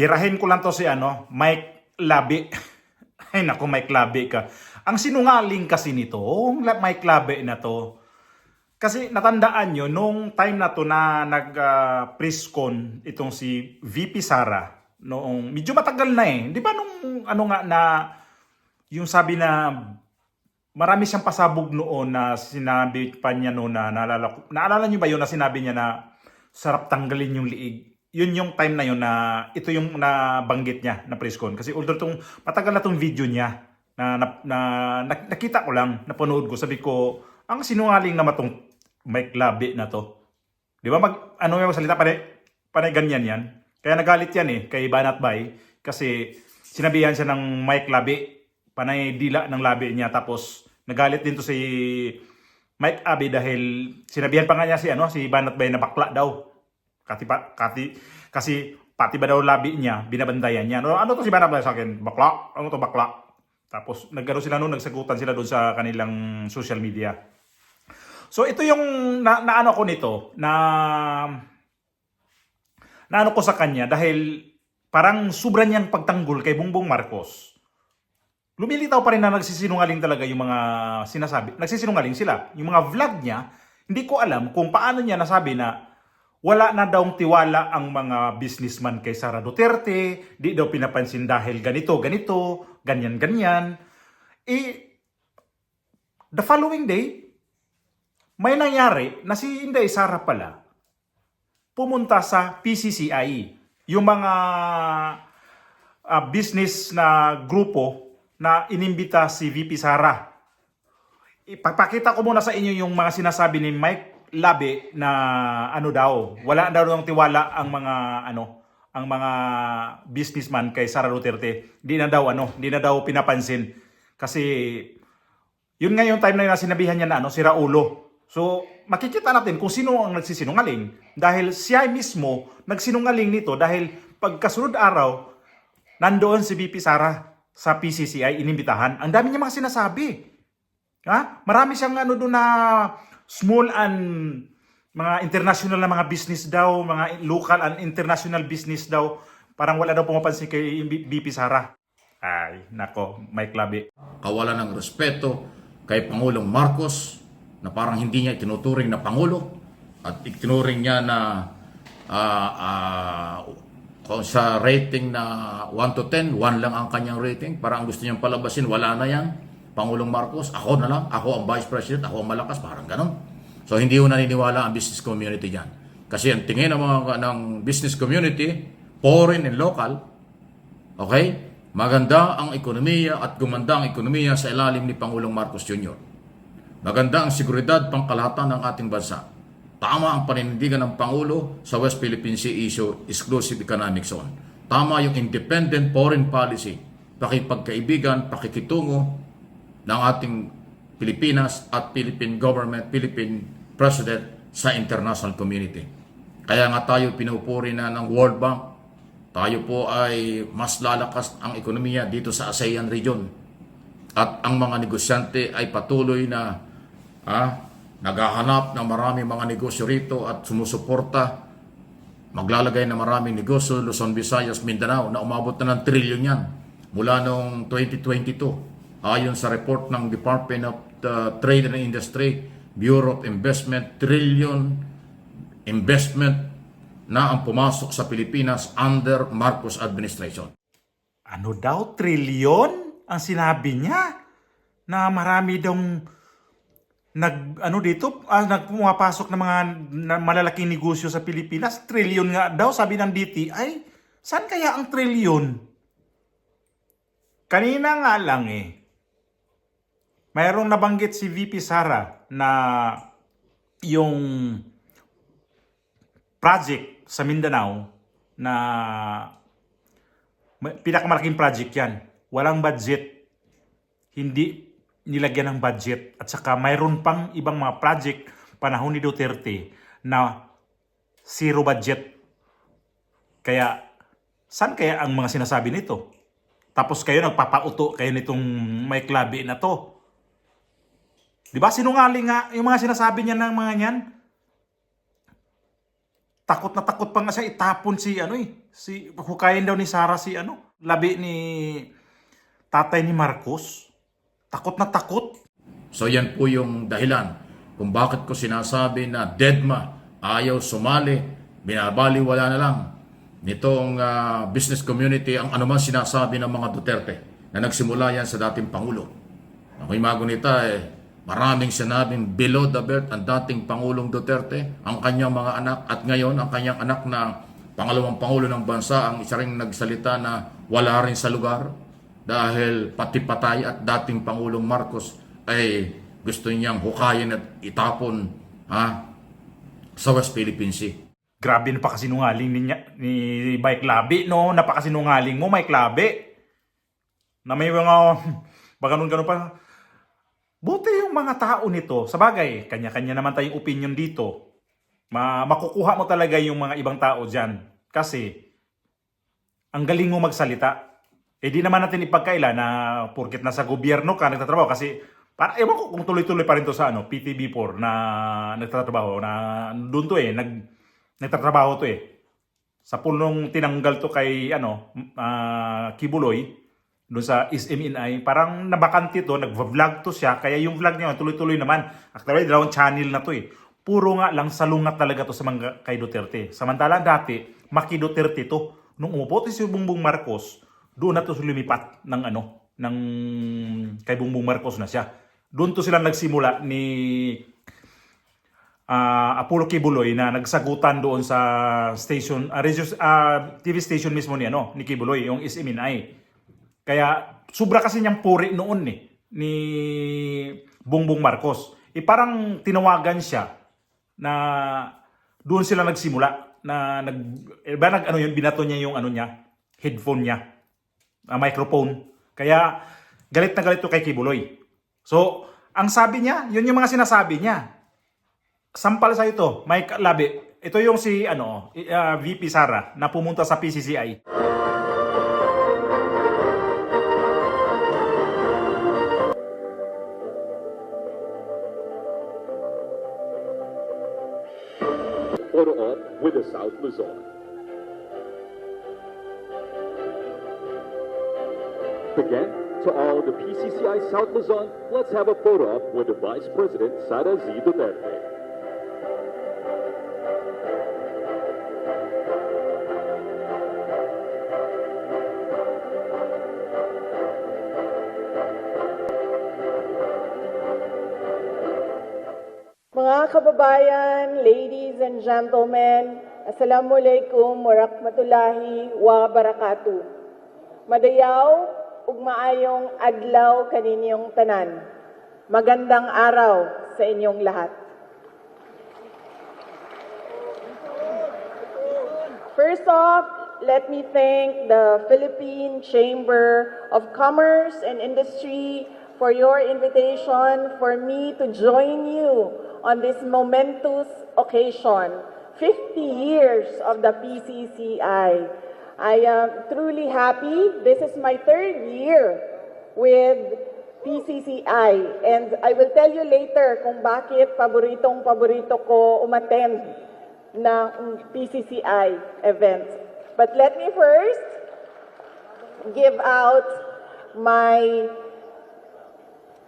Birahin ko lang to si Mike Labi. Ay naku, Mike Labi ka. Ang sinungaling kasi nito, Mike Labi na to. Kasi natandaan nyo, nung time na to na nag-press con itong si VP Sara, noong medyo matagal na eh. Di ba nung yung sabi na marami siyang pasabog noon na sinabi pa niya noon na naalala nyo ba yun na sinabi niya na sarap tanggalin yung liig? Yun yung time na yun na ito yung nabanggit niya na press con. Kasi although matagal na tong video niya nakita ko lang, napanood ko, sabi ko, ang sinungaling naman tong Mike Labi na to. Di ba yung salita, panay ganyan yan. Kaya nagalit yan kay Banat Bay kasi sinabihan siya ng Mike Labi, panay dila ng labi niya, tapos nagalit din to si Mike Abi dahil sinabihan pa nga niya si Banat Bay na bakla daw. Kasi pati ba daw labi niya, binabantayan niya. Ano to si Banat Bay sa akin? Bakla? Ano to bakla? Tapos nagsagutan sila doon sa kanilang social media. So ito yung naano ko nito, naano ko sa kanya dahil parang sobra niyang pagtanggol kay Bongbong Marcos. Lumilitaw pa rin na nagsisinungaling talaga yung mga sinasabi. Nagsisinungaling sila. Yung mga vlog niya, hindi ko alam kung paano niya nasabi na wala na daw tiwala ang mga businessman kay Sara Duterte, di daw pinapansin dahil ganito, ganyan. The following day, may nangyari na si Inday Sara pala pumunta sa PCCI, yung mga business na grupo na inimbita si VP Sara. Ipapakita ko muna sa inyo yung mga sinasabi ni Mike Labi na wala daw ng tiwala ang mga businessman kay Sara Duterte. Di na daw pinapansin kasi yun nga yung time na sinabihan niya na sira ulo. So, makikita natin kung sino ang nagsisinungaling dahil siya mismo nagsinungaling nito dahil pagkasunod araw, nandoon si VP Sara sa PCCI, inimbitahan. Ang dami niya mga sinasabi. Marami siyang doon na small and mga international na mga business daw, mga local and international business daw. Parang wala daw pumapansin kay VP Sara. Ay, nako, Mike Labi. Kawalan ng respeto kay Pangulong Marcos na parang hindi niya itinuturing na Pangulo at itinuring niya na sa rating na 1 to 10, 1 lang ang kanyang rating. Parang gusto niyang palabasin, wala na yan. Pangulong Marcos, ako na lang, ako ang Vice President, ako ang malakas, parang ganon. So hindi ko naniniwala ang business community dyan. Kasi ang tingin ng business community, foreign and local, okay, maganda ang ekonomiya at gumanda ang ekonomiya sa ilalim ni Pangulong Marcos Jr. Maganda ang seguridad pangkalahatan ng ating bansa. Tama ang paninindigan ng Pangulo sa West Philippine Sea Issue Exclusive Economic Zone. Tama yung independent foreign policy, pakipagkaibigan, pakikitungo ng ating Pilipinas at Philippine government, Philippine President sa international community. Kaya nga tayo pinupuri na ng World Bank. Tayo po ay mas lalakas ang ekonomiya dito sa ASEAN region. At ang mga negosyante ay patuloy na naghahanap ng maraming mga negosyo rito at sumusuporta. Maglalagay na maraming negosyo, Luzon, Visayas, Mindanao na umabot na ng trilyon yan mula noong 2022. Ayon sa report ng Department of Trade and Industry, Bureau of Investment, trillion investment na ang pumasok sa Pilipinas under Marcos administration. Ano daw, trilyon? Ang sinabi niya na marami daw nagpumapasok ng mga malalaking negosyo sa Pilipinas. Trilyon nga daw, sabi ng DTI. Saan kaya ang trilyon? Kanina nga lang mayroong nabanggit si VP Sara na yung project sa Mindanao na pinakamalaking project yan. Walang budget. Hindi nilagyan ng budget. At saka mayroon pang ibang mga project panahon ni Duterte na zero budget. Kaya, saan kaya ang mga sinasabi nito? Tapos kayo nagpapauto kayo nitong Mike Labi na to. Diba sinungaling nga yung mga sinasabi niya ng mga yan? takot na takot pa nga siya itapon si hukayin daw ni Sara si labi ni tatay ni Marcos. Takot na takot. So yan po yung dahilan kung bakit ko sinasabi na deadma ayaw sumali, binabaliwala na lang nitong business community ang anuman sinasabi ng mga Duterte na nagsimula yan sa dating Pangulo. Ako'y magunita maraming sinabing below the belt ang dating Pangulong Duterte, ang kanyang mga anak at ngayon ang kanyang anak na pangalawang Pangulo ng bansa ang isa ring nagsalita na wala rin sa lugar dahil pati patay at dating Pangulong Marcos ay gusto niyang hukayin at itapon sa West Philippine Sea. Grabe, napakasinungaling ni Mike Labi, no? Napakasinungaling mo, Mike Labi. Na may mga ganun pa. Buti yung mga tao nito. Sa bagay, kanya-kanya naman tayong opinion dito. Makukuha mo talaga yung mga ibang tao dyan. Kasi, ang galing mo magsalita. Di naman natin ipagkaila na porket nasa gobyerno ka, nagtatrabaho. Kasi, ewan ko kung tuloy-tuloy pa rin to sa PTB4 na nagtatrabaho. Na doon to nagtatrabaho to Sa punong tinanggal to kay Kibuloy, doon sa SMNI, parang nabakante to, nag-vlog to siya, kaya yung vlog niya tuloy-tuloy naman. Actually, dalawang channel na to Puro nga lang salungat talaga to sa mga kay Duterte. Samantala dati, Maki Duterte to. Nung umupo si Bongbong Marcos, doon na to lumipat ng kay Bongbong Marcos na siya. Doon to sila nagsimula ni Apollo Kibuloy na nagsagutan doon sa station, TV station mismo ni Kibuloy, yung SMNI. Kaya sobra kasi niyang puri noon ni Bongbong Marcos. Parang tinawagan siya na doon sila nagsimula na binato niya yung headphone niya, microphone. Kaya galit na galit to kay Kibuloy. So, ang sabi niya, yun yung mga sinasabi niya. Sampal sa ito, Mike Labi. Ito yung si VP Sara na pumunta sa PCCI. Photo op with the South Luzon. Again, to all the PCCI South Luzon, let's have a photo op with the Vice President Sara Z. Duterte. Mga kababayan, ladies and gentlemen, Assalamualaikum warahmatullahi wabarakatuh. Madayaw ug maayong adlaw kaninyong tanan. Magandang araw sa inyong lahat. First off, let me thank the Philippine Chamber of Commerce and Industry for your invitation for me to join you on this momentous occasion, 50 years of the PCCI. I am truly happy. This is my third year with PCCI, and I will tell you later kung bakit paborito ko umattend ng PCCI events. But let me first give out my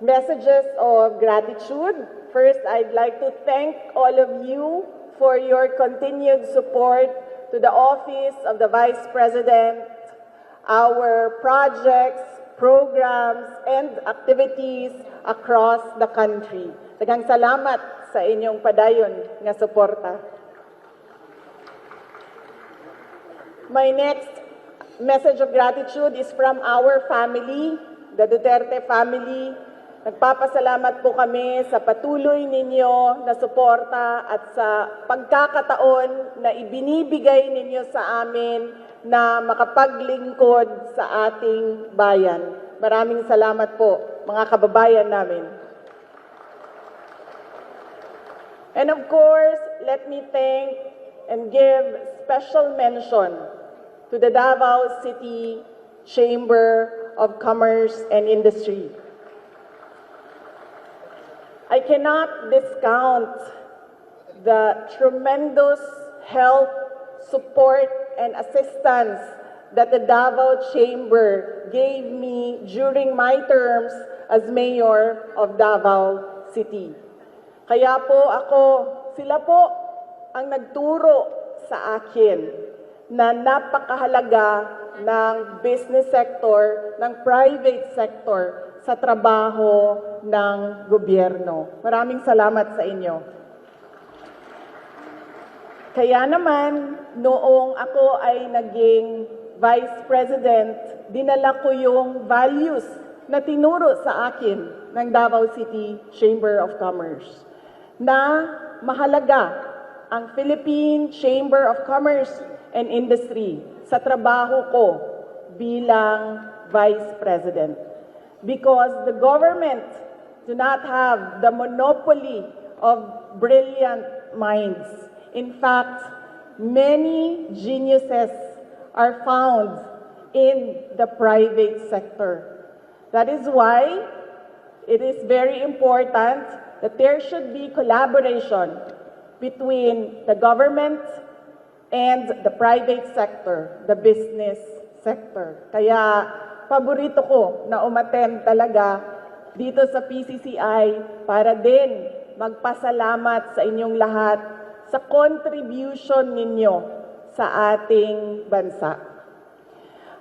messages of gratitude. First, I'd like to thank all of you for your continued support to the Office of the Vice President, our projects, programs, and activities across the country. Daghang salamat sa inyong padayon nga suporta. My next message of gratitude is from our family, the Duterte family. Nagpapasalamat po kami sa patuloy ninyo na suporta at sa pagkakataon na ibinibigay ninyo sa amin na makapaglingkod sa ating bayan. Maraming salamat po, mga kababayan namin. And of course, let me thank and give special mention to the Davao City Chamber of Commerce and Industry. I cannot discount the tremendous help support and assistance that the Davao Chamber gave me during my terms as mayor of Davao City. Kaya po sila po ang nagturo sa akin na napakahalaga ng business sector, ng private sector sa trabaho ng gobyerno. Maraming salamat sa inyo. Kaya naman, noong ako ay naging Vice President, dinala ko yung values na tinuro sa akin ng Davao City Chamber of Commerce na mahalaga ang Philippine Chamber of Commerce and Industry sa trabaho ko bilang Vice President. Because the government do not have the monopoly of brilliant minds. In fact, many geniuses are found in the private sector. That is why it is very important that there should be collaboration between the government and the private sector, the business sector. Kaya paborito ko na umattend talaga dito sa PCCI para din magpasalamat sa inyong lahat sa contribution ninyo sa ating bansa.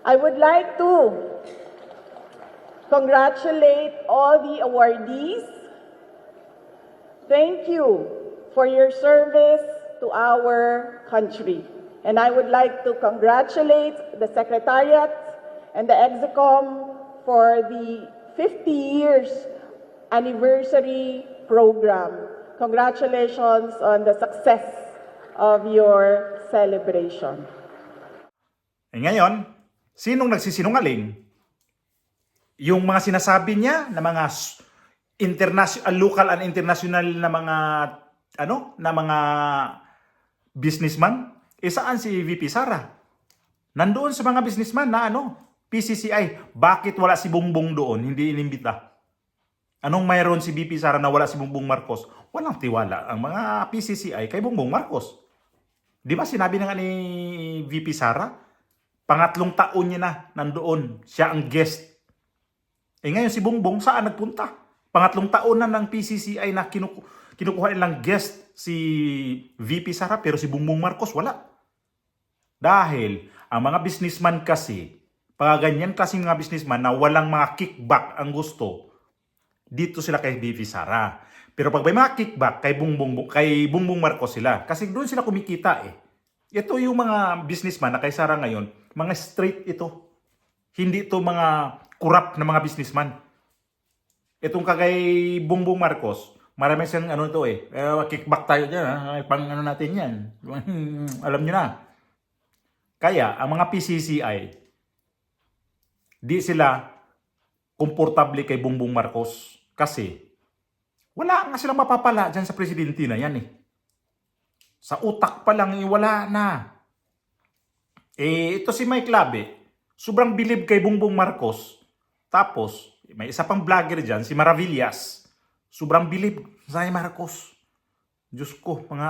I would like to congratulate all the awardees. Thank you for your service to our country. And I would like to congratulate the Secretariat and the Execom for the 50 years anniversary program. Congratulations on the success of your celebration. Ngayon, sinong nagsisinungaling? Yung mga sinasabi niya na mga local and international na mga mga businessman, saan si VP Sara? Nandoon sa mga businessman na PCCI. Bakit wala si Bongbong doon? Hindi inimbita. Anong mayroon si VP Sara na wala si Bongbong Marcos? Walang tiwala ang mga PCCI kay Bongbong Marcos. Di ba sinabi na nga ni VP Sara? Pangatlong taon niya na nandoon. Siya ang guest. Ngayon si Bongbong saan nagpunta? Pangatlong taon na ng PCCI na kinukuha nilang guest si VP Sara pero si Bongbong Marcos wala. Dahil ang mga businessman kasi, pag ganyan klaseng mga businessman na walang mga kickback ang gusto, dito sila kay VP Sara. Pero pag may mga kickback kay Bongbong Marcos sila. Kasi doon sila kumikita eh. Ito yung mga businessman na kay Sara ngayon, mga straight ito. Hindi ito mga corrupt na mga businessman. Itong kagay Bongbong Marcos, marami siyang kickback tayo dyan, pang natin yan. Alam nyo na. Kaya, ang mga PCCI, di sila komportable kay Bongbong Marcos. Kasi, wala nga silang mapapala dyan sa presidente na yan eh. Sa utak pa lang, wala na. Ito si Mike Labe, sobrang bilib kay Bongbong Marcos. Tapos, may isa pang vlogger dyan, si Maravillas. Sobrang bilib sa Marcos. Diyos ko, mga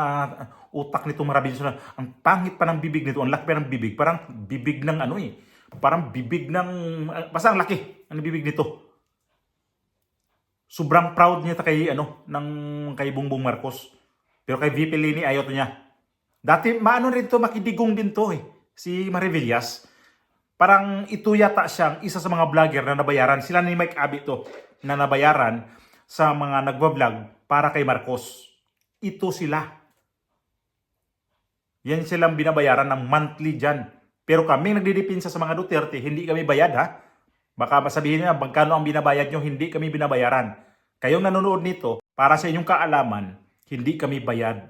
utak nito Maravillas. Ang pangit pa ng bibig nito. Ang laki pa ng bibig. Parang bibig ng Parang bibig ng... Basta ang laki ang bibig nito. Sobrang proud niya kay Bongbong Marcos. Pero kay VP Lini, ayaw to niya. Dati, rin to, makidigong din to si Maravillas. Parang ito yata siyang isa sa mga vlogger na nabayaran. Sila ni Mike Abby to na nabayaran sa mga nagbablog para kay Marcos. Ito sila. Yan silang binabayaran ng monthly dyan. Pero kami nagdidipinsa sa mga Duterte, hindi kami bayad ha. Baka masabihin niya, magkano ang binabayad nyo, hindi kami binabayaran. Kayong nanonood nito, para sa inyong kaalaman, hindi kami bayad.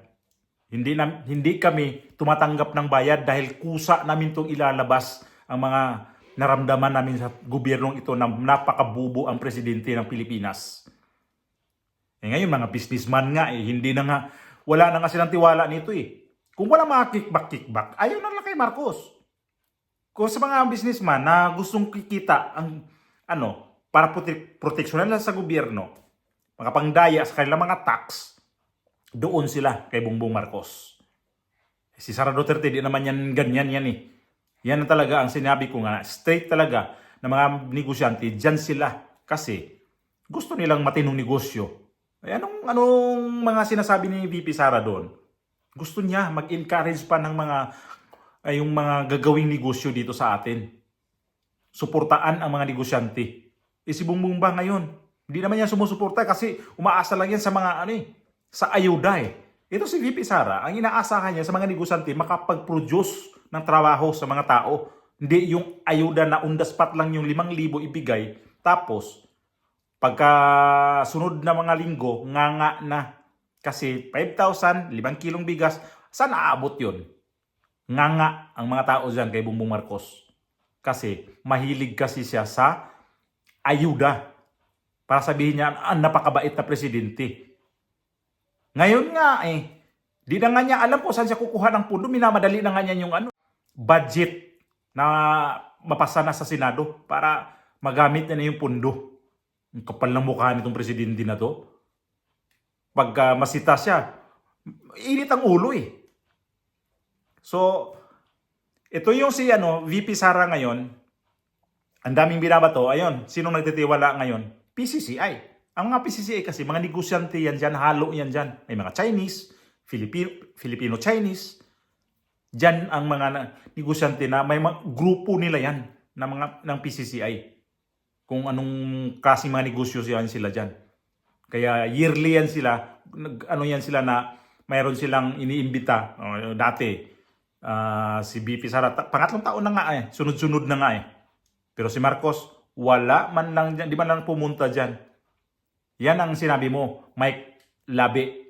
Hindi kami tumatanggap ng bayad dahil kusa namin itong ilalabas ang mga naramdaman namin sa gobyernong ito na napakabubo ang presidente ng Pilipinas. Ngayon mga businessman nga hindi na nga, wala na nga silang tiwala nito Kung wala mga kickback, ayaw na lang kay Marcos. Kung sa mga businessman na gustong kikita ang para proteksyonan lang sa gobyerno, makapangdaya sa kanilang mga tax, doon sila kay Bongbong Marcos. Si Sara Duterte, di naman yan ganyan yan eh. Yan na talaga ang sinabi ko nga. Straight talaga na mga negosyante, dyan sila. Kasi gusto nilang matinong negosyo. Ay, anong mga sinasabi ni VP Sara doon? Gusto niya mag-encourage pa ng yung mga gagawing negosyo dito sa atin. Suportaan ang mga negosyante. Si Bongbong ba ngayon? Hindi naman yan sumusuporta kasi umaasa lang yan sa mga sa ayuda eh. Ito si VP Sara, ang inaasahan niya sa mga negosyante makapag-produce ng trabaho sa mga tao. Hindi yung ayuda na on the spot lang yung 5,000 ibigay. Tapos, pagka sunod na mga linggo, nga na. Kasi 5,000, 5 kilong bigas, saan aabot yun? Nga ang mga tao dyan kay Bongbong Marcos. Kasi mahilig kasi siya sa ayuda. Para sabihin niya, napakabait na presidente. Ngayon nga di na nga niya alam kung saan siya kukuha ng pundo. Minamadali na nga niya yung budget na mapasa na sa Senado para magamit na yung pundo. Ang kapal ng mukha nitong presidente na to. Pag masita siya, init ang ulo eh. So, ito yung si VP Sara ngayon. Ang daming binabato. Ayun, sinong nagtitiwala ngayon? PCCI. Ang mga PCCI kasi, mga negosyante yan dyan, halo yan dyan. May mga Chinese, Filipino-Chinese. Dyan ang mga negosyante na may mga grupo nila yan ng PCCI. Kung anong klaseng mga negosyo yan sila dyan. Kaya yearly yan sila, yan sila na mayroon silang iniimbita. Dati, si VP Sara, pangatlong taon na nga sunod-sunod na nga Pero si Marcos, wala man lang dyan, di man lang pumunta dyan. Yan ang sinabi mo, Mike Labi.